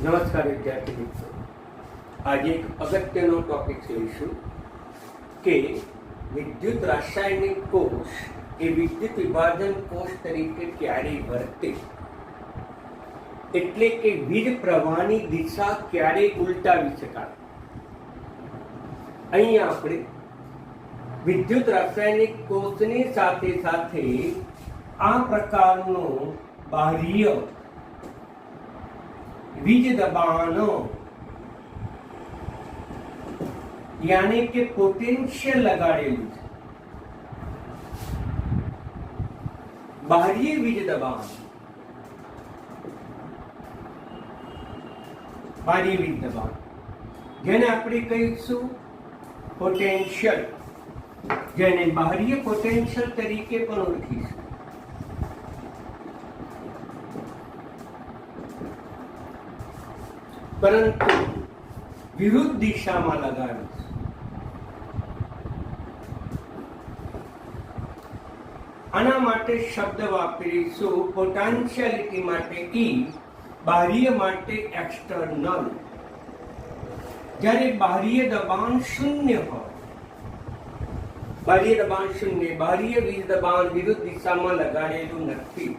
નમસ્કાર વિદ્યાર્થી મિત્રો, આજે એક અગત્યનો ટોપિક લઈશું કે વિદ્યુત રાસાયણિક કોષ એ વિદ્યુત વિભાજન કોષ તરીકે ક્યારે વર્તે, એટલે કે વીજ પ્રવાહની દિશા ક્યારે ઉલટાવી શકાય. અહીંયા આપણે વિદ્યુત રાસાયણિક કોષની સાથે સાથે આ પ્રકારનો બાહ્ય વીજ દબાણો યાની કે પોટેન્શિયલ લગાડેલું છે. બાહ્ય વીજ દબાણ, બાહ્ય વીજ દબાણ જેને આપણે કહીશું પોટેન્શિયલ, જેને બાહ્ય પોટેન્શિયલ તરીકે પણ ઓળખીશું. પરંતુ વિરુદ્ધ દિશામાં લગાવીશ. આના માટે શબ્દ વાપરીશું પોટેન્શિયાલિટી માટે E, બાહ્ય માટે એક્સટર્નલ. જ્યારે બાહ્ય દબાણ શૂન્ય હોય, બાહ્ય દબાણ શૂન્ય, બાહ્ય વીજ દબાણ વિરુદ્ધ દિશામાં લગાડેલું નથી,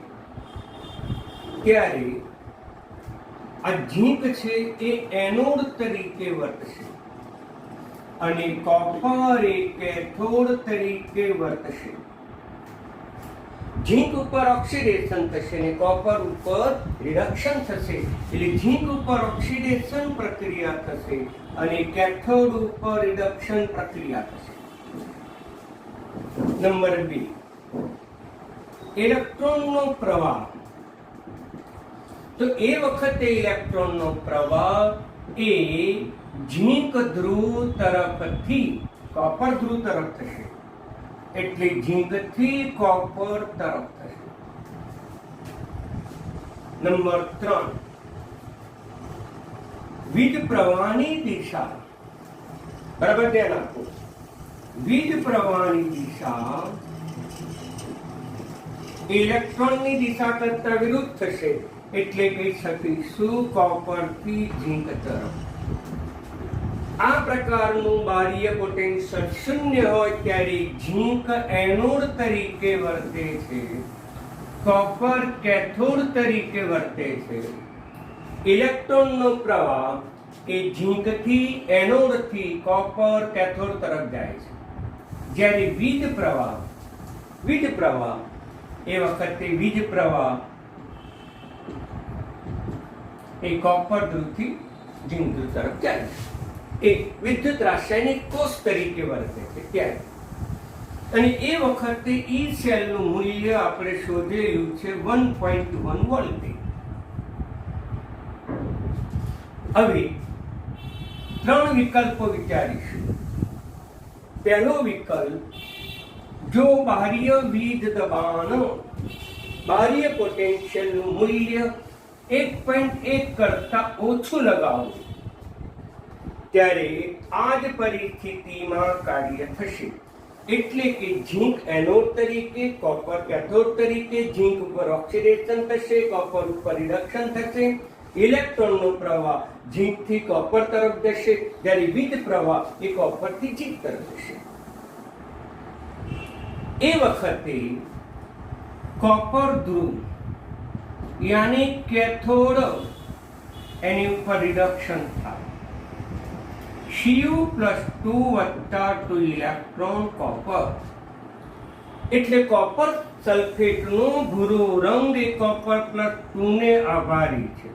ત્યારે આ ઝીંક છે એ એનોડ તરીકે વર્તશે અને કોપર એ કેથોડ તરીકે વર્તશે. ઝીંક ઉપર ઓક્સિડેશન થશે અને કોપર ઉપર રિડક્શન થશે. એટલે ઝીંક ઉપર ઓક્સિડેશન પ્રક્રિયા થશે અને કેથોડ ઉપર રિડક્શન પ્રક્રિયા થશે. નંબર 2, ઇલેક્ટ્રોનનો પ્રવાહ. તો એ વખતે ઇલેક્ટ્રોનનો પ્રવાહ એ ઝીંક ધ્રુવ તરફથી કોપર ધ્રુવ તરફ થશે, એટલે ઝીંકથી કોપર તરફ થશે. નંબર 3, વીજ પ્રવાહની દિશા. બરાબર ધ્યાન આપો. વીજ પ્રવાહની દિશા ઇલેક્ટ્રોનની દિશા કરતા વિરુદ્ધ થશે, એટલે કહી શકીશું કોપર થી ઝીંક તરફ. આ પ્રકારનું બાહ્ય પોટેન્શિયલ શૂન્ય હોય ત્યારે ઝીંક એનોડ તરીકે વર્તે છે, કોપર કેથોડ તરીકે વર્તે છે. ઇલેક્ટ્રોનનો પ્રવાહ એ ઝીંકથી એનોડથી કોપર કેથોડ તરફ જાય છે. જ્યારે વીજ પ્રવાહ એ વખતે વીજ પ્રવાહ એ કોપર ધ્રુવથી ઝીંક ધ્રુવ તરફ જાય છે. એ વિદ્યુત રાસાયણિક કોષ તરીકે વર્તે છે ત્યારે. અને એ વખતે ઈ સેલનું મૂલ્ય આપણે શોધેલું છે 1.1 વોલ્ટેજ. હવે 3 વિકલ્પો વિચારીશું. પહેલો વિકલ્પ, જો બાહ્ય વીજ દબાણ, બાહ્ય પોટેન્શિયલનું મૂલ્ય 1.1 કરતા ઓછું લગાવો, ત્યારે આ જ પરિસ્થિતિમાં કાર્ય થશે. એટલે કે ઝીંક એનોડ તરીકે, કોપર કેથોડ તરીકે, ઝીંક ઉપર ઓક્સિડેશન થશે, કોપર ઉપર રિડક્શન થશે. ઇલેક્ટ્રોનનો પ્રવાહ ઝીંકથી કોપર તરફ જશે, જ્યારે વીજ પ્રવાહ એ કોપરથી ઝીંક તરફ જશે. એ વખતે કોપર ધ્રુવ યાની કેથોડ, એની ઉપર રિડક્શન થાય. Cu+2 + 2 ઇલેક્ટ્રોન કોપર, એટલે કોપર સલ્ફેટનો ભૂરો રંગ એ કોપર +2 ને આભારી છે.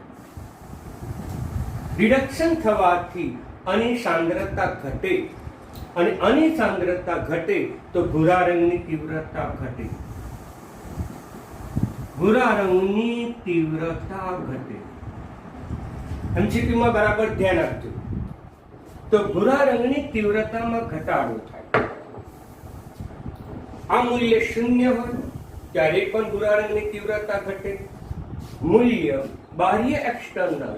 રિડક્શન થવાથી આની સાંદ્રતા ઘટે, અને આની સાંદ્રતા ઘટે તો ભૂરા રંગની તીવ્રતા ઘટે. ભૂરા રંગની તીવ્રતા ઘટે. MCQ માં બરાબર ધ્યાન આપજો. તો ભૂરા રંગની તીવ્રતામાં ઘટાડો થાય. આ મૂલ્ય 0 હોય ત્યારે પણ ભૂરા રંગની તીવ્રતા ઘટે. મૂલ્ય બાહ્ય એક્સટર્નલ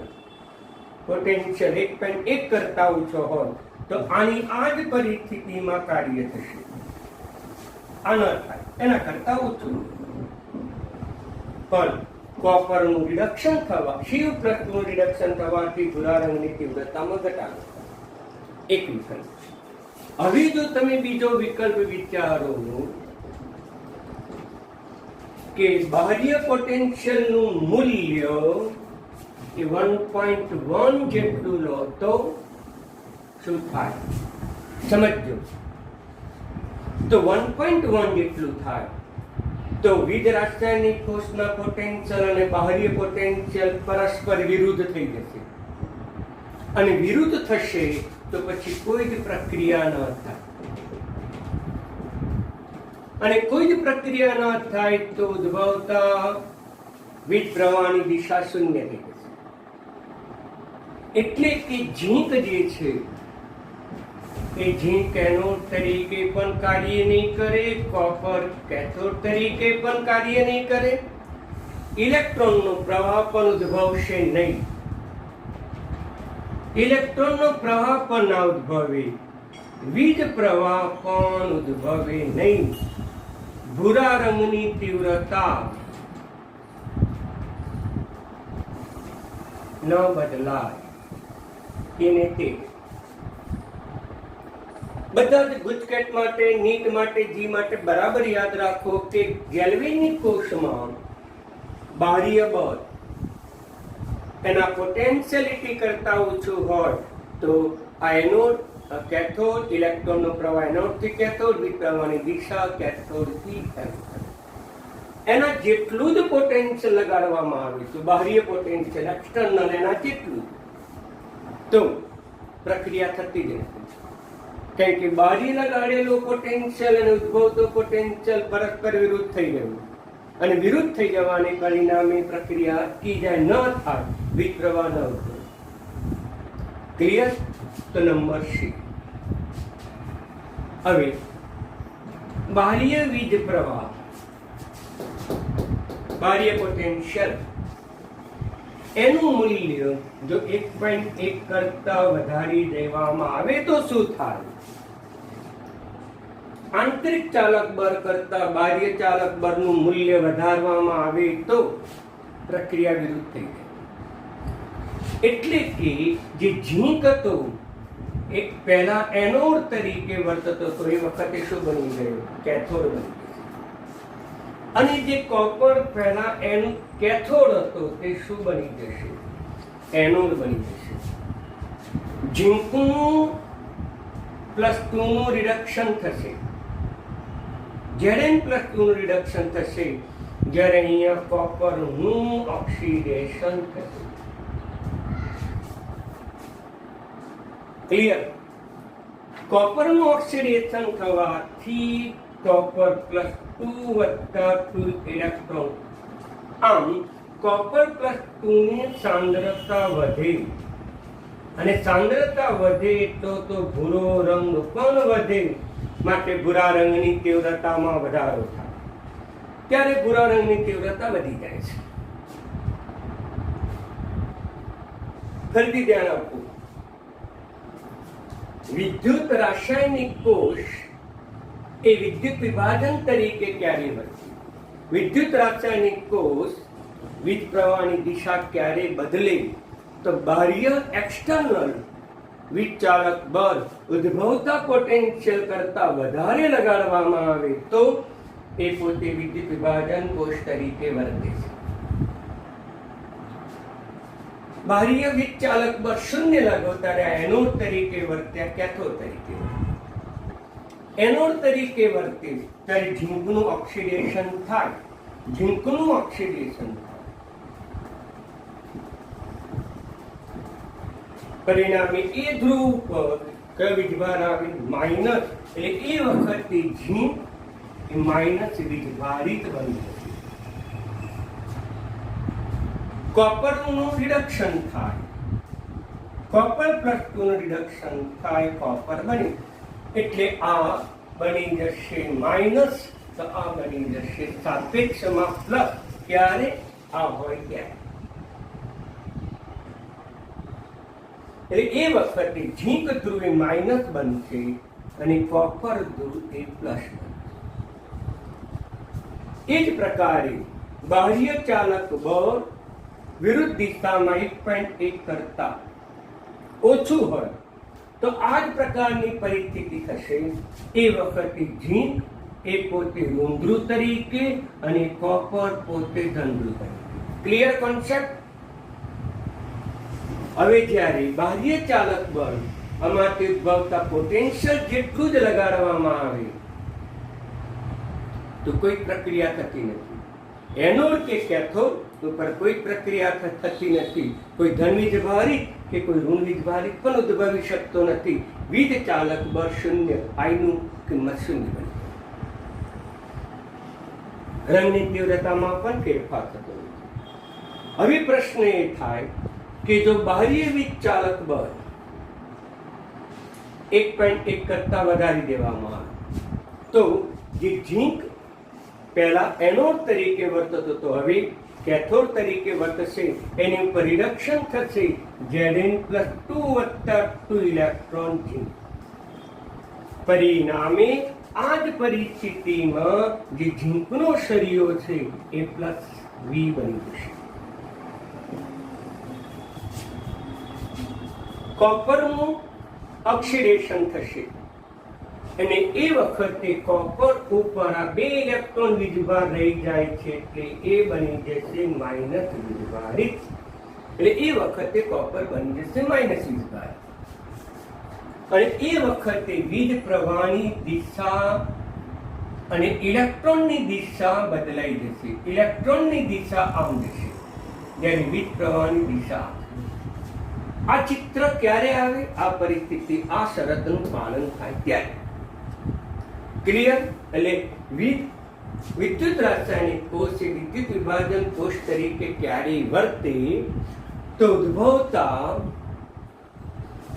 પોટેન્શિયલ 1.1 કરતા ઓછો હોય તો આની આ જ પરિસ્થિતિમાં કાર્ય થશે. આ ન થાય, એના કરતા ઓછું. પણ કોપરનું રિડક્શન થવા, શિવ પ્લસનું રિડક્શન થવાથી ભૂરા રંગની તીવ્રતામાં ઘટાડો એક વિકલ્પ. હવે જો તમે બીજો વિકલ્પ વિચારો કે બાહ્ય પોટેન્શિયલનું મૂલ્ય એ 1.1 જેટલું લો તો શું થાય? સમજો. તો 1.1 જેટલું થાય તો વિવિધ રાસાયણિક કોષના પોટેન્શિયલ અને બાહ્ય પોટેન્શિયલ પરસ્પર વિરુદ્ધ થઈ જશે, અને વિરુદ્ધ થશે તો પછી કોઈ જ પ્રક્રિયા ન થાય, અને કોઈ જ પ્રક્રિયા ન થાય તો ઉદ્ભવતા વીજ પ્રવાહની દિશા શૂન્ય થઈ જશે. એટલે કે ઝીંક જે છે એ ઝીંક એનોડ તરીકે પણ કાર્ય નહીં કરે, કોપર કેથોડ તરીકે પણ કાર્ય નહીં કરે, ઇલેક્ટ્રોનનો પ્રવાહ પણ ઉદ્ભવશે નહીં. ઇલેક્ટ્રોનનો પ્રવાહ પણ ના ઉદ્ભવે, વીજ પ્રવાહ પણ ઉદ્ભવે નહીં. ભૂરા રંગની તીવ્રતા ન બદલાય. એને તે બધા જ ગુજકેટ માટે, નીટ માટે, જી માટે બરાબર યાદ રાખો કે ગેલ્વેનિક કોષમાં બાહ્ય બળ એના પોટેન્શિયલિટી કરતા ઓછું હોય તો આ એનોડ કેથોડ, ઇલેક્ટ્રોનનો પ્રવાહ એનોડથી કેથોડ, વીજ પ્રવાહની દિશા કેથોડથી એનોડ, એના જેટલું જ પોટેન્શિયલ લગાડવામાં આવે તો બાહ્ય પોટેન્શિયલ એક્સટર્નલ એના જેટલું તો પ્રક્રિયા થતી જ નથી. કારણ કે બાહ્ય લગાડેલો પોટેન્શિયલ અને ઉદ્ભવતો પોટેન્શિયલ પરસ્પર વિરુદ્ધ થઈ ગયું, અને વિરુદ્ધ થઈ જવાને પરિણામે પ્રક્રિયા અટકી જાય, ન થાય, વીજ પ્રવાહ ન ઉદ્ભવે. ક્લિયર? તો નંબર સી. હવે બાહ્ય વીજ પ્રવાહ, બાહ્ય પોટેન્શિયલ એનું મૂલ્ય જો 1.1 કરતા વધારી દેવામાં આવે તો શું થાય? આંતરિક ચાલક બળ કરતા બાહ્ય ચાલક બળનું મૂલ્ય વધારવામાં આવે તો પ્રક્રિયા વિરુદ્ધ થઈ જાય. એટલે કે જે ઝીંક હતો એક પહેલા એનોડ તરીકે વર્તતો હતો, એ વખતે શું બની ગયું? કેથોડ બની ગયું. અને જે કોપર પહેલા કેથોડ હતો તે શું બની જશે? એનોડ બની જશે. ઝીંકનું +2 નું રિડક્શન થશે, Zn +2 નું રિડક્શન થશે, જ્યારે અહીંયા કોપરનું ઓક્સિડેશન થશે. ક્લિયર? કોપરનું ઓક્સિડેશન થવાથી કોપર +2 + 2 ઇલેક્ટ્રોન, આમ કોપર +2 ની સાંદ્રતા વધે, અને સાંદ્રતા વધે તો ભૂરો રંગ પણ વધે, માટે ભૂરા રંગની તીવ્રતામાં વધારો થાય. ત્યારે ભૂરા રંગની તીવ્રતા વધી જાય છે. ફરીથી ધ્યાન આપવું, વિદ્યુત રાસાયણિક કોષ એ વિદ્યુત વિભાજન તરીકે ક્યારે વર્તે? વિદ્યુત રાસાયણિક કોષ વીજ પ્રવાહની દિશા ક્યારે બદલે? તો બાહ્ય એક્સટર્નલ વીજ ચાલક બળ ઉદ્ભવતા પોટેન્શિયલ કરતા વધારે લગાડવામાં આવે તો એ પોતે વિદ્યુત વિભાજન કોષ તરીકે વર્તે છે. બાહ્ય વીજ ચાલક બળ શૂન્ય લાગો ત્યારે એનોડ તરીકે વર્ત્યા, કેથોડ તરીકે એનોડ તરીકે વર્તે ત્યારે ઝીંકનું ઓક્સિડેશન થાય, ઝીંકનું ઓક્સિડેશન થાય, પરિણામે એ ધ્રુવ પર કયો વીજભાર આવે? માઇનસ. એટલે એ વખતે ઝીંક માઇનસ વીજભારિત બની જશે. કોપરનું રિડક્શન થાય, કોપર +2 નું રિડક્શન થાય, કોપર બને, એટલે આ બની જશે માઇનસ, તો આ બની જશે સાપેક્ષમાં પ્લસ. ક્યારે? આ હોય ત્યારે. એટલે એ વખતે ઝીંક ધ્રુવ એ માઇનસ બનશે અને કોપર ધ્રુવ એ પ્લસ બનશે. એ જ પ્રકારે બાહ્ય ચાલક બળ વિરુદ્ધ દિશામાં 1.1 કરતા ઓછું હોય તો આ જ પ્રકારની પરિસ્થિતિ થશે. એ વખતે ઝીંક એ પોતે ઋણધ્રુવ તરીકે અને કોપર પોતે ધનધ્રુવ તરીકે. Clear concept? હવે જ્યારે બાહ્ય ચાલક બળ આમાંથી ઉદ્ભવતા પોટેન્શિયલ જેટલું જ લગાડવામાં આવે તો કોઈ પ્રક્રિયા થતી નથી. એનોડ કે કેથોડ ઉપર કોઈ પ્રક્રિયા થતી નથી. કોઈ ધન વીજભારિત કે કોઈ ઋણ વીજભારિત પણ ઉદ્ભવી શકતો નથી. વીજ ચાલક બળ શૂન્ય, આઈનું કિંમત શૂન્ય બને. રંગની તીવ્રતામાં પણ ફેરફાર થતો નથી. હવે પ્રશ્ન એ થાય કે જો બાહ્ય વીજ ચાલક બળ 1.1 કરતા વધારી દેવામાં આવે તો જે ઝીંક પહેલા એનોડ તરીકે વર્તતો હતો હવે કેથોડ તરીકે વર્તશે. એની ઉપર રિડક્શન થશે. Zn+2 વત્તા 2 ઇલેક્ટ્રોન ઝીંક. પરિણામે આ જ પરિસ્થિતિમાં જે ઝીંકનો સળિયો છે એ +V બની જશે. કોપરનું ઓક્સિડેશન થશે અને એ વખતે કોપર ઉપર આ 2 ઇલેક્ટ્રોન વીજભાર રહી જાય છે એટલે એ બની જશે માઇનસ વીજભારિત. એટલે એ વખતે કોપર બની જશે માઇનસ વીજભારિત અને એ વખતે વીજ પ્રવાહની દિશા અને ઇલેક્ટ્રોનની દિશા બદલાઈ જશે. ઇલેક્ટ્રોનની દિશા આમ જશે જ્યારે વીજ પ્રવાહની દિશા. આ ચિત્ર ક્યારે આવે? આ પરિસ્થિતિ, આ શરતનું પાલન થાય ત્યારે. ક્લિયર? એટલે વિદ્યુત રાસાયણિક કોષ એ વિદ્યુત વિભાજન કોષ તરીકે ક્યારે વર્તે તો ઉદ્ભવતા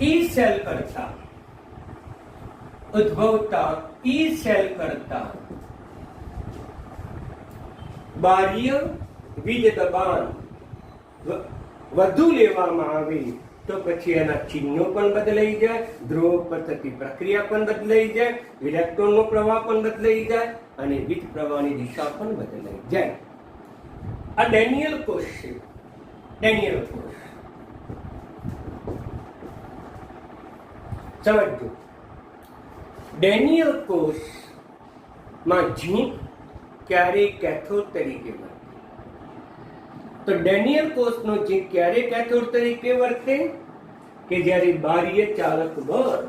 ઈ સેલ કરતા બાહ્ય વીજ દબાણ વધુ લેવામાં આવે તો પછી એના ચિહ્નો પણ બદલાઈ જાય, ધ્રુવ પર થતી પ્રક્રિયા પણ બદલાઈ જાય, ઇલેક્ટ્રોનનો પ્રવાહ પણ બદલાઈ જાય અને વીજ પ્રવાહની દિશા પણ બદલાઈ જાય. આ ડેનિયલ કોષ છે. ડેનિયલ કોષ સમજો. ડેનિયલ કોષમાં ઝીંક ક્યારે કેથોડ તરીકે વર્તે તો ડેનિયલ કોષનો ઝીંક ક્યારે કેથોડ તરીકે વર્તે કે જ્યારે બાહ્ય ચાલક બળ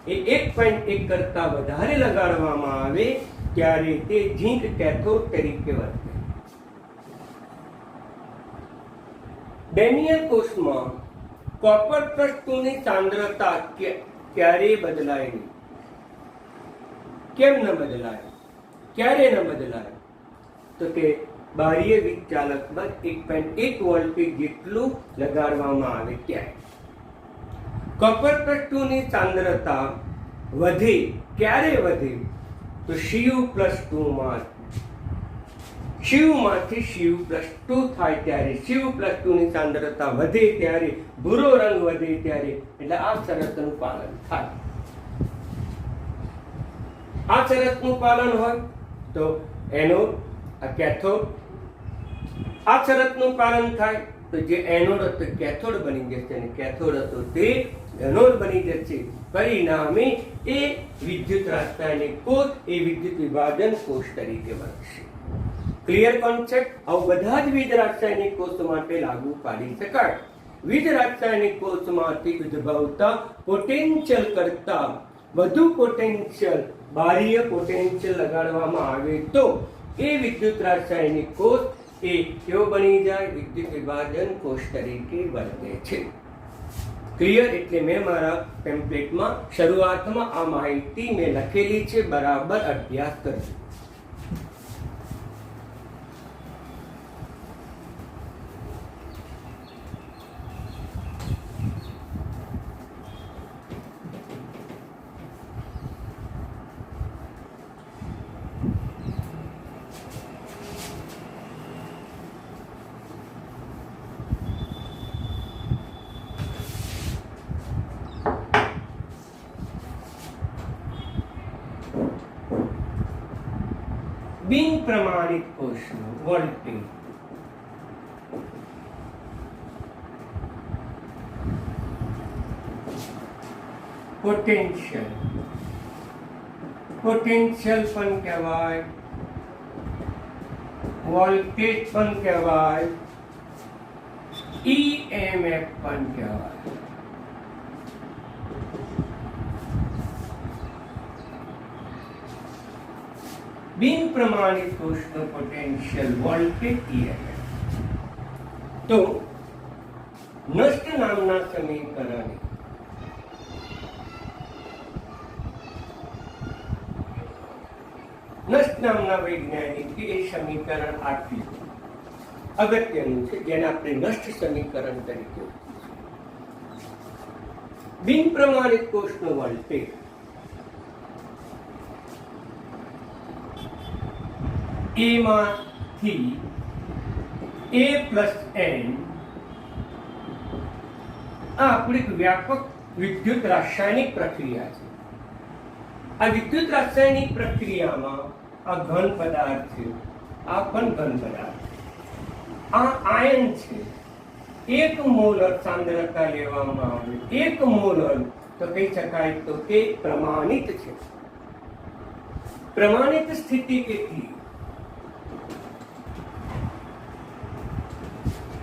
એ 1.1 કરતા વધારે લગાડવામાં આવે ત્યારે તે ઝીંક કેથોડ તરીકે વર્તે. ડેનિયલ કોષમાં કોપર +2 સાંદ્રતા ક્યારે બદલાય નહીં? કેમ ન બદલાય? ક્યારે ન બદલાય? તો કે બાહ્ય વીજ ચાલક બળ 1.1 વોલ્ટેજ જેટલું લગાડવામાં આવે ત્યારે. કોપર +2 સાંદ્રતા વધે. ક્યારે વધે? તો Cu+2 માં. માંથી Cu+2 થાય ત્યારે, Cu+2 સાંદ્રતા વધે ત્યારે, ભૂરો રંગ વધે ત્યારે, એટલે આ શરતનું પાલન થાય. આ શરતનું પાલન હોય તો એનોડ, આ કેથોડ. આ શરતનું પાલન થાય તો જે એનોડ હતો કેથોડ બની જશે અને કેથોડ હતો તે એનોડ બની જશે. પરિણામે એ વિદ્યુત રાસાયણિક કોષ એ વિદ્યુત વિભાજન કોષ તરીકે વર્તશે. Clear concept? આવું બધા જ વીજ રાસાયણિક કોષ માટે લાગુ પાડી શકાય. વીજ રાસાયણિક કોષમાંથી ઉદ્ભવતા પોટેન્શિયલ કરતા વધુ પોટેન્શિયલ બાહ્ય પોટેન્શિયલ લગાડવામાં આવે તો એ વિદ્યુત રાસાયણિક કોષ એ કેવો બની જાય? વિદ્યુત વિભાજન કોષ તરીકે વર્તે છે. ક્લિયર? એટલે મેં મારા ટેમ્પલેટમાં શરૂઆતમાં આ માહિતી મેં લખેલી છે, બરાબર અભ્યાસ કરજો. બિન પ્રમાણિત કોષનું વોલ્ટેજ. પોટેન્શિયલ, પોટેન્શિયલ પણ કહેવાય, વોલ્ટેજ પણ કહેવાય, EMF પણ કહેવાય. બિન પ્રમાણિત કોષનું પોટેન્શિયલ, વોલ્ટેજ, EMF. તો નષ્ટ નામના સમીકરણ નષ્ટ નામના વૈજ્ઞાનિકે એ સમીકરણ આપ્યું અગત્યનું છે, જેને આપણે નષ્ટ સમીકરણ તરીકે. બિન પ્રમાણિત કોષનો વોલ્ટેજ A માંથી A પ્લસ N આ આપણી એક વ્યાપક વિદ્યુત રાસાયણિક પ્રક્રિયા છે. આ વિદ્યુત રાસાયણિક પ્રક્રિયામાં આ ઘન પદાર્થ છે, આ પણ ઘન પદાર્થ, આ આયન છે. 1 મોલર સાંદ્રતા લેવામાં આવે, 1 મોલર તો કહી શકાય તો તે પ્રમાણિત છે. પ્રમાણિત સ્થિતિ કેટલી?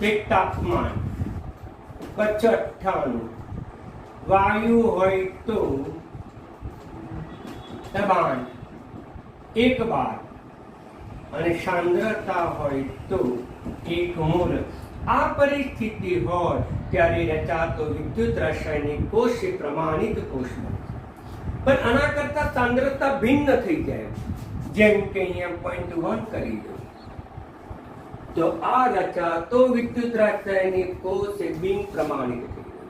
એક તાપમાન 95, વાયુ હોય તો દબાણ 1 બાર અને સાંદ્રતા હોય તો 1 મોલ. આ પરિસ્થિતિ હોય ત્યારે રચાતો વિદ્યુત રાસાયણિક કોષ એ પ્રમાણિત કોષ બને. પણ આના કરતા સાંદ્રતા ભિન્ન થઈ જાય, જેમ કે અહીંયા 0.1 કરી દો, તો આ રચાતો વિદ્યુત રાસાયણિક કોષ એ બિન પ્રમાણિત થઈ ગયો.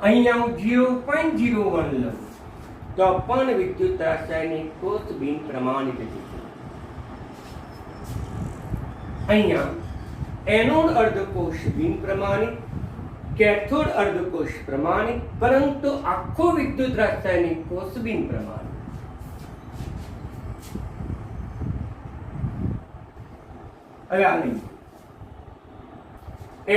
અહીંયા હું 0.01 લઉં તો પણ વિદ્યુત રાસાયણિક કોષ બિન પ્રમાણિત થઈ ગયો. અહીંયા એનોડ અર્ધકોષ બિન પ્રમાણિત, કેથોડ અર્ધકોષ પ્રમાણિત, પરંતુ આખો વિદ્યુત રાસાયણિક કોષ બિન પ્રમાણિત. હવે આ લઈએ.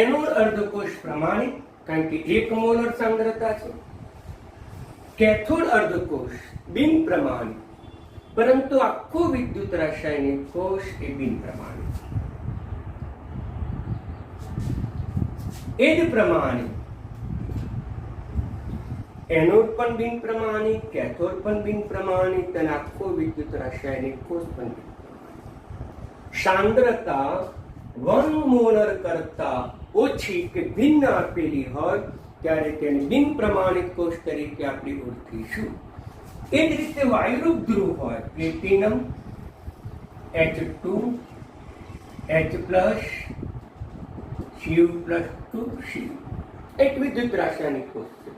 એનોડ અર્ધકોષ પ્રમાણિત, કારણ કે 1 મોલર સાંદ્રતા છે. કેથોડ અર્ધકોષ બિન પ્રમાણિત, પરંતુ આખો વિદ્યુત રાસાયણિક કોષ એ બિન પ્રમાણિત. એ જ પ્રમાણે એનોડ પણ બિન પ્રમાણિત, કેથોડ પણ બિન પ્રમાણિત અને આખો વિદ્યુત રાસાયણિક કોષ પણ બિન પ્રમાણિત. સાંદ્રતા 1 મોલર કરતા ઓછી કે ભિન્ન આપેલી હોય ત્યારે તેને બિન પ્રમાણિત કોષ તરીકે આપણે ઓળખીશું. એ જ રીતે વાયુરૂપ ધ્રુવ હોય, platinum H2 H+, Cu+2 Cu, એક વિદ્યુત રાસાયણિક કોષ છે.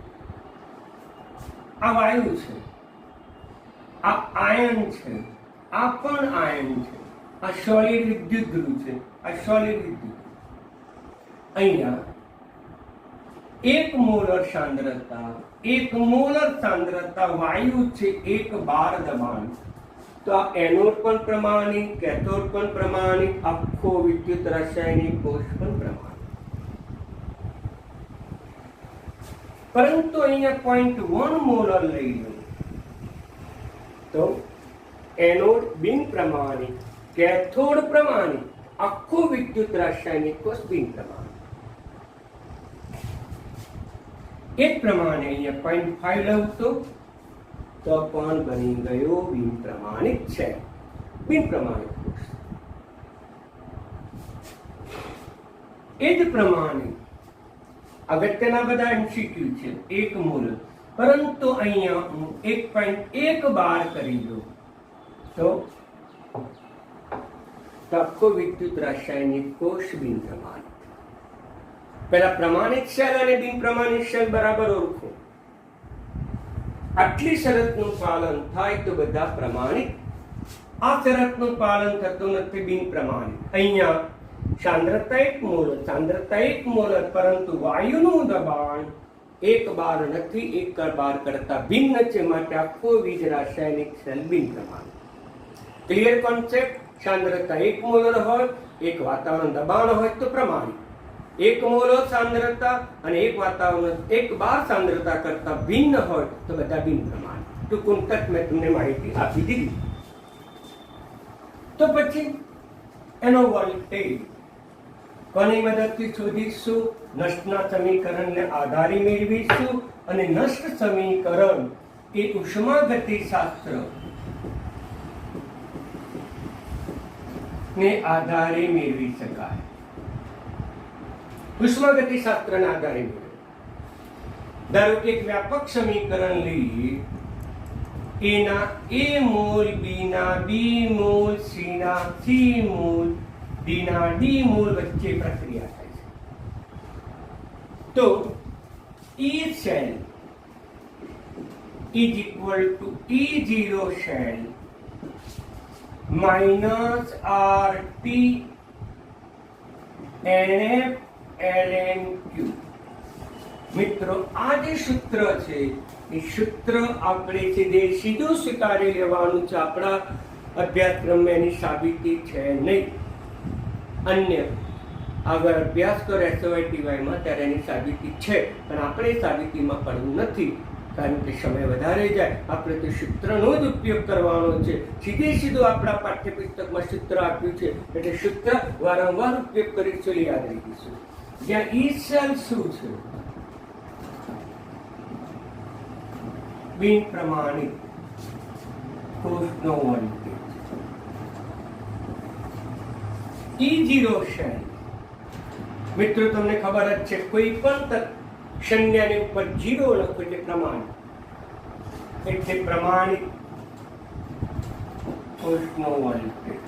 આ વાયુ છે, આ આયન છે, આ પણ આયન છે. આ સોલિડ વિદ્યુત ધ્રુવ છે, આ સોલિડ વિદ્યુત. અહીંયા 1 મોલર સાંદ્રતા, 1 મોલર સાંદ્રતા વાયુ છે, 1 બાર દબાણ. તો આ એનોડ પણ પ્રમાણિત, કેથોડ પણ પ્રમાણિત, આખો વિદ્યુત રાસાયણિક કોષ પણ પ્રમાણિત. પરંતુ અહીંયા 0.1 મોલર લઈ લો તો એનોડ બિન પ્રમાણિત, કેથોડ પ્રમાણિત, આખો વિદ્યુત રાસાયણિક કોષ બિન પ્રમાણિત. એ જ પ્રમાણે અહીંયા 0.5 લઉં તો પણ બની ગયો બિન પ્રમાણિત છે, બિન પ્રમાણિત કોષ. એ જ પ્રમાણે અગત્યના બધા MCQ છે, 1 મોલ, પરંતુ અહીંયા હું 1.1 બાર કરી દઉં તો આખો વિદ્યુત રાસાયણિક કોષ બિન પ્રમાણિત. પહેલા પ્રમાણિત સેલ અને બિન પ્રમાણિત સેલ બરાબર ઓળખો. આટલી શરતનું પાલન થાય તો બધા પ્રમાણિત. આ શરતનું પાલન થતું નથી, બિન પ્રમાણિત. અહીંયા સાંદ્રતા 1 મોલર, સાંદ્રતા 1 મોલર, પરંતુ વાયુનું દબાણ 1 બાર નથી, 1 બાર કરતા ભિન્ન છે, માટે આખો વીજ રાસાયણિક સેલ બિન પ્રમાણિત. Clear concept. સાંદ્રતા 1 મોલર હોય, એક વાતાવરણ દબાણ હોય તો પ્રમાણિક. 1 મોલર સાંદ્રતા અને એક વાતાવરણ 1 બાર સાંદ્રતા કરતા ભિન્ન હોય તો બધા બિન પ્રમાણિક. ટૂંકું તક મેં તમને માહિતી આપી દીધી. તો પછી એનો વોલ્ટેજ કોની મદદથી શોધીશું? નષ્ટના સમીકરણને આધારે મેળવીશું. અને નષ્ટ સમીકરણ એ ઉષ્માગતિશાસ્ત્ર ને આધારે મેળવી શકાય. ઉષ્માગતિશાસ્ત્રના આધારે મેળવે. ધારો કે એક વ્યાપક સમીકરણ લઈએ. એના A મોલ, B ના B મોલ, C ના C મોલ, D ના D મોલ વચ્ચે પ્રક્રિયા થાય છે. તો E cell is equal to E0 cell minus RT NF ln Q. મિત્રો આ જે સૂત્ર છે એ સૂત્ર આપણે સીધું સ્વીકારી લેવાનું છે. આપણા અભ્યાસક્રમમાં એની સાબિતી છે નહીં. અન્ય આગળ અભ્યાસ કરો SOITYમાં ત્યારે એની સાબિતી છે, પણ આપણે સાબિતીમાં પડવું નથી, કારણ કે સમય વધારે જાય. આપણે તો સૂત્રનો જ ઉપયોગ કરવાનો છે. સીધું આપણા પાઠ્યપુસ્તકમાં સૂત્ર આપ્યું છે એટલે સૂત્ર વારંવાર ઉપયોગ કરીશું, યાદ રાખીશું. જ્યાં E cell શું છે? બિન પ્રમાણિક કોષનો વોલ્ટેજ. E0 cell મિત્રો તમને ખબર જ છે, કોઈ પણ શૂન્યની ઉપર 0 લખો એટલે પ્રમાણિક. એટલે પ્રમાણિક કોષનો વોલ્ટેજ.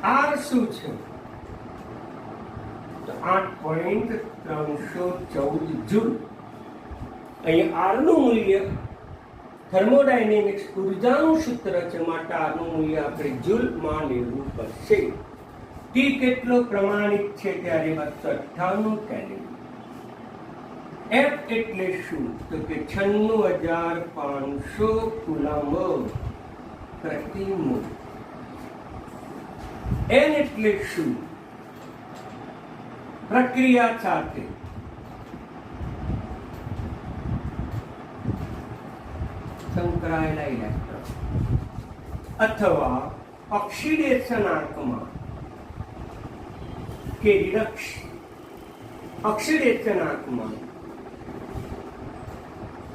R શું છે? તો 8.314 જૂલ. અહીં R નું મૂલ્ય થર્મોડાયનેમિક્સ ઉર્જાનું સૂત્ર છે, માટે R નું મૂલ્ય આપણે જૂલમાં લેવું પડશે. T કેટલો પ્રમાણિક છે? ત્યારે 298 કેલ્વિન. F એટલે શું? તો કે 96,500 કુલમ્બ પ્રતિ મોલ. N એટલે શું? પ્રક્રિયા સાથે સંકળાયેલા ઇલેક્ટ્રોન અથવા ઓક્સિડેશન આંકમાં કે ઓક્સિડેશન આંકમાં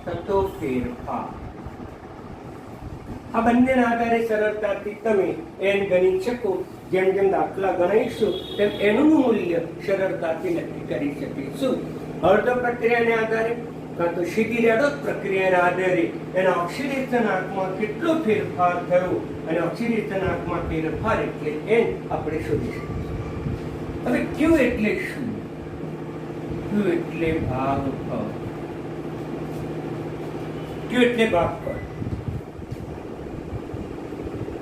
થતો ફેરફાર. આ બંનેના આધારે સરળતાથી તમે એન ગણી શકો. જેમ જેમ દાખલા ગણાવીશું તેમ એનું મૂલ્ય સરળતાથી નક્કી કરી શકીશું. અર્ધ પ્રક્રિયાને આધારે કાં તો સીધી રેડોક પ્રક્રિયાના આધારે એના ઓક્સિડેશન આંકમાં કેટલો ફેરફાર થયો અને ઓક્સિડેશન આંકમાં ફેરફાર એટલે એન આપણે શોધી શકીશું. હવે ક્યુ એટલે શું? ક્યુ એટલે ભાગફળ. ક્યુ એટલે ભાગફળ.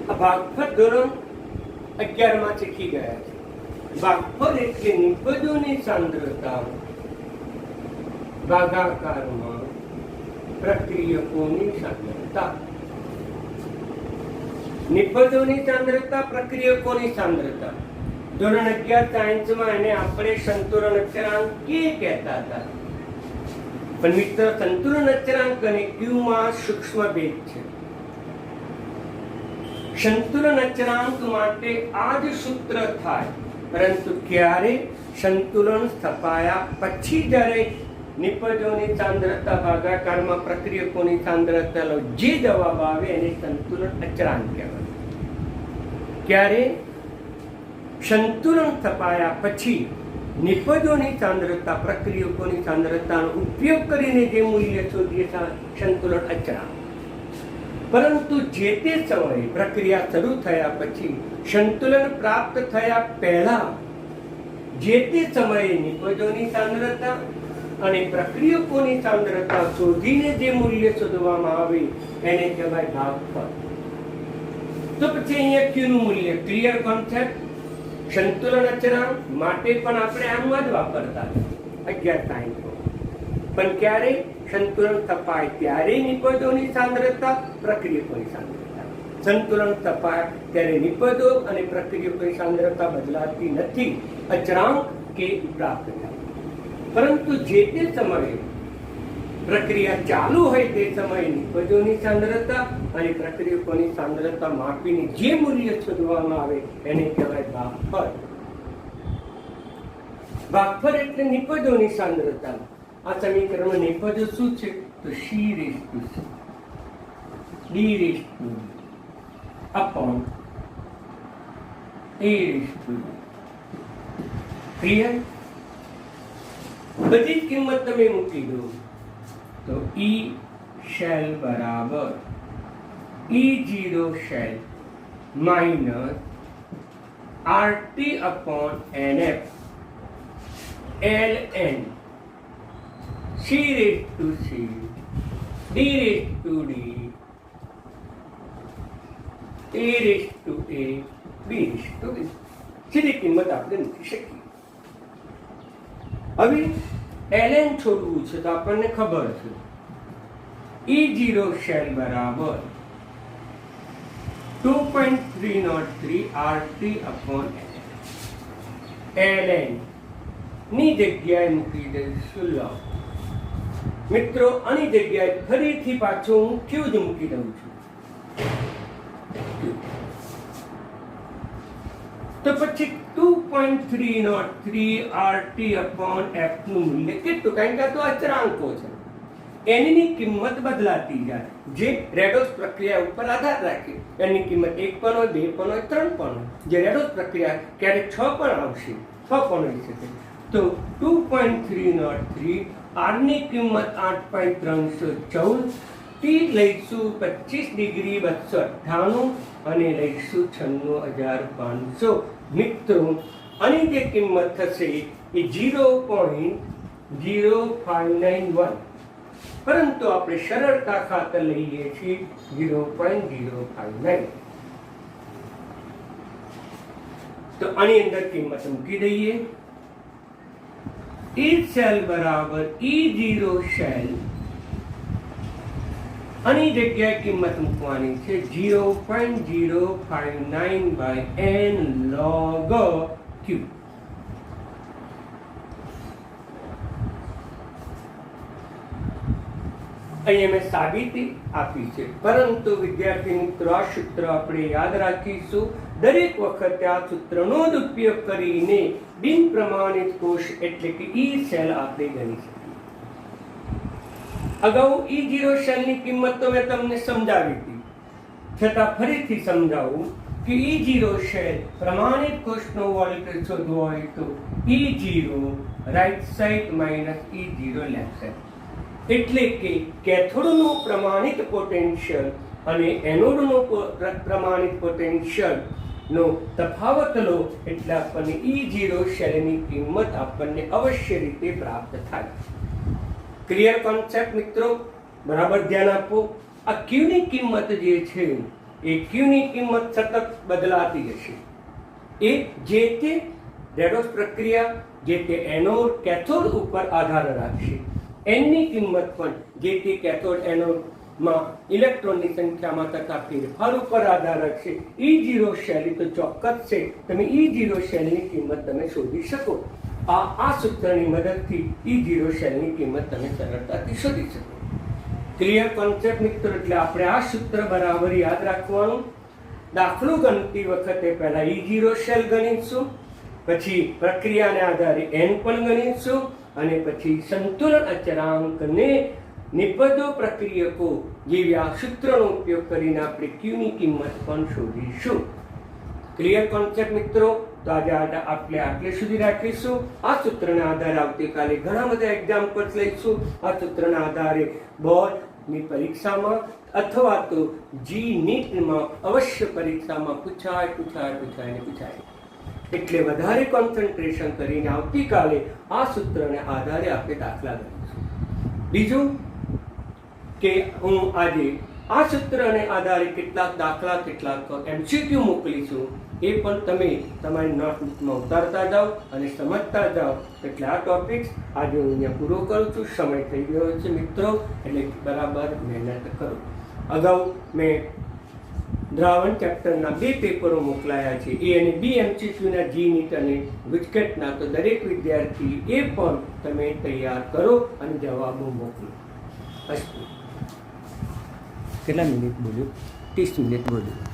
આ ભાગફળ ધોરણ 11 માં શીખી ગયા છે. ભાગફળ એટલે નિપજોની સાંદ્રતા ભાગાકારમાં પ્રક્રિયકોની સાંદ્રતા. નિપજોની સાંદ્રતા, પ્રક્રિયકોની સાંદ્રતા. ધોરણ 11 સાયન્સમાં એને આપણે સંતુલન અચળાંક કે કહેતા હતા. પણ મિત્ર, સંતુલન અચળાંક અને ક્યુમાં સૂક્ષ્મ ભેદ છે. સંતુલન અચળાંક માટે આ જ સૂત્ર થાય, પરંતુ ક્યારે? સંતુલન સ્થપાયા પછી જ્યારે નિપજોની સાંદ્રતા ભાગાકારમાં પ્રક્રિયકોની સાંદ્રતા લો, જે જવાબ આવે એને સંતુલન અચળાંક કહેવાય. ક્યારે? સંતુલન સ્થપાયા પછી નિપજોની સાંદ્રતા પ્રક્રિયકોની સાંદ્રતાનો ઉપયોગ કરીને જે મૂલ્ય શોધીએ સંતુલન અચળાંક. પરંતુ જે તે સમયે પ્રક્રિયા શરૂ થયા પછી સંતુલન પ્રાપ્ત થયા પહેલા જે તે સમયે નિપજોની સાંદ્રતા અને પ્રક્રિયકોની સાંદ્રતા શોધીને જે મૂલ્ય શોધવામાં આવે એને કહેવાય ભાગફળ. તો પછી અહીંયા ક્યુનું મૂલ્ય ક્લિયર કોન્સેપ્ટ. સંતુલન અચળાંક માટે પણ આપણે આમ જ વાપરતા 11 સાયન્સમાં. પણ ક્યારે? સંતુલન તપાય ત્યારે નિપજોની સાંદ્રતા, પ્રક્રિયકોની સાંદ્રતા. સંતુલન તપાય ત્યારે નિપજો અને પ્રક્રિયકોની સાંદ્રતા બદલાતી નથી, અચળાંક કે પ્રાપ્ત થાય. પરંતુ જે તે સમયે પ્રક્રિયા ચાલુ હોય તે સમયે નિપજોની સાંદ્રતા અને પ્રક્રિયકોની સાંદ્રતા માપીને જે મૂલ્ય શોધવામાં આવે એને કહેવાય ભાગફળ. ભાગફળ એટલે નિપજોની સાંદ્રતા. આ સમીકરણમાં નિપજો શું છે? તો C raise to C D raise to upon A raise to. Clear? બધી જ કિંમત તમે મૂકી દો તો ઈ શેલ બરાબર E0 shell minus RT upon NF ln C raised to C D raised to D A raised to A B raised to B. સીધી કિંમત આપણે મૂકી શકીએ. હવે ln છોડવું છે તો આપણને ખબર છે E0 શેલ બરાબર 2.303 RT upon ln ની જગ્યાએ મૂકી દઈશું લ. મિત્રો આની જગ્યાએ ફરીથી પાછો હું ક્યુ જ મૂકી દઉં છું. તો પછી 2.303 RT upon F નું મૂલ્ય કેટલું? કારણ કે આ તો અચળાંકો છે, એની કિંમત બદલાતી જાય, જે રેડોસ પ્રક્રિયા ઉપર આધાર રાખે. એની કિંમત 1 પણ હોય, 2 પણ હોય, 3 પણ હોય. જે રેડોસ પ્રક્રિયા ક્યારેક 6 પણ આવશે, 6 પણ હોઈ શકે. તો 2.303 R ની કિંમત 8.314, T લઈશું 25 ડિગ્રી 298 અને લઈશું 96,500. મિત્રો આની જે કિંમત થશે એ 0.0591, પરંતુ આપણે સરળતા ખાતર લઈએ છીએ 0.059. તો આની અંદર કિંમત મૂકી દઈએ. E શેલ બરાબર E0 શેલ, આની જગ્યાએ કિંમત મૂકવાની છે 0.059 n log Q. અહીંયા મેં સાબિતી આપી છે, પરંતુ વિદ્યાર્થી મિત્રો આ સૂત્ર આપણે યાદ રાખીશું. દરેક વખતે આ સૂત્રનો જ ઉપયોગ કરીને બિન પ્રમાણિત કોષ એટલે કે ઈ શેલ આપણે ગણી શકીએ. અગાઉ E0 શેલની કિંમત તો મેં તમને સમજાવી હતી, છતાં ફરીથી સમજાવું કે E0 શેલ પ્રમાણિત કોષનો વોલ્ટેજ શોધવો હોય તો E0 right side minus E0 left side. એટલે કે કેથોડનું પ્રમાણિત પોટેન્શિયલ અને એનોડનું પ્રમાણિત પોટેન્શિયલ નો તફાવત લો એટલે આપણને E0 શેલની કિંમત આપણને અવશ્ય રીતે પ્રાપ્ત થાય. ક્લિયર કોન્સેપ્ટ મિત્રો? બરાબર ધ્યાન આપો. આ Q ની કિંમત જે છે એ Q ની કિંમત સતત બદલાતી જશે. એ જે તે રેડોસ પ્રક્રિયા, જે તે એનોડ કેથોડ ઉપર આધાર રાખશે. n ની કિંમત પણ જે તે કેથોડ એનોડ માં ઇલેક્ટ્રોનની સંખ્યામાં થતા ફેરફાર ઉપર આધાર રાખશે. E0 શેલ તો ચોક્કસ છે, તમે E0 શેલની કિંમત તમે શોધી શકો. આ સૂત્રની મદદથી E0 શેલની કિંમત તમે સરળતાથી શોધી શકો. ક્લિયર કોન્સેપ્ટ મિત્રો? એટલે આપણે આ સૂત્ર બરાબર યાદ રાખવાનું. દાખલો ગણતી વખતે પહેલા E0 શેલ ગણીશું, પછી પ્રક્રિયાને આધારે n પણ ગણીશું, અને પછી સંતુલન અચળાંકને નિપજો પ્રક્રિયકો જેવી આ સૂત્રનો ઉપયોગ કરીને આપણે Q ની કિંમત પણ શોધીશું. ક્લિયર કોન્સેપ્ટ મિત્રો? તો આજે આપણે આટલે સુધી રાખીશું. આ સૂત્રના આધારે આવતીકાલે ઘણા બધા એક્ઝામ્પલ્સ લઈશું. આ સૂત્રના આધારે બોર્ડની પરીક્ષામાં અથવા તો જી નીટમાં અવશ્ય પરીક્ષામાં પૂછાય. એટલે વધારે કોન્સન્ટ્રેશન કરીને આવતીકાલે આ સૂત્રને આધારે આપણે દાખલા ગણીશું. બીજું કે હું આજે આ સૂત્રને આધારે કેટલાક દાખલા, કેટલાક MCQ મોકલીશું. એ પણ તમે તમારી નોટબુકમાં ઉતારતા જાઓ અને સમજતા જાઓ. એટલે આ ટોપિક્સ આજે હું અહીંયા પૂરો કરું છું. સમય થઈ ગયો છે મિત્રો, એટલે બરાબર મહેનત કરો. અગાઉ મેં દ્રાવણ ચેપ્ટરના 2 પેપરો મોકલાયા છે, A અને B MCQના G નીટ અને ગુજકેટના. તો દરેક વિદ્યાર્થી એ પણ તમે તૈયાર કરો અને જવાબો મોકલો. અસ્તુ. કેટલા મિનિટ બોલ્યું? 30 મિનિટ બોલ્યું.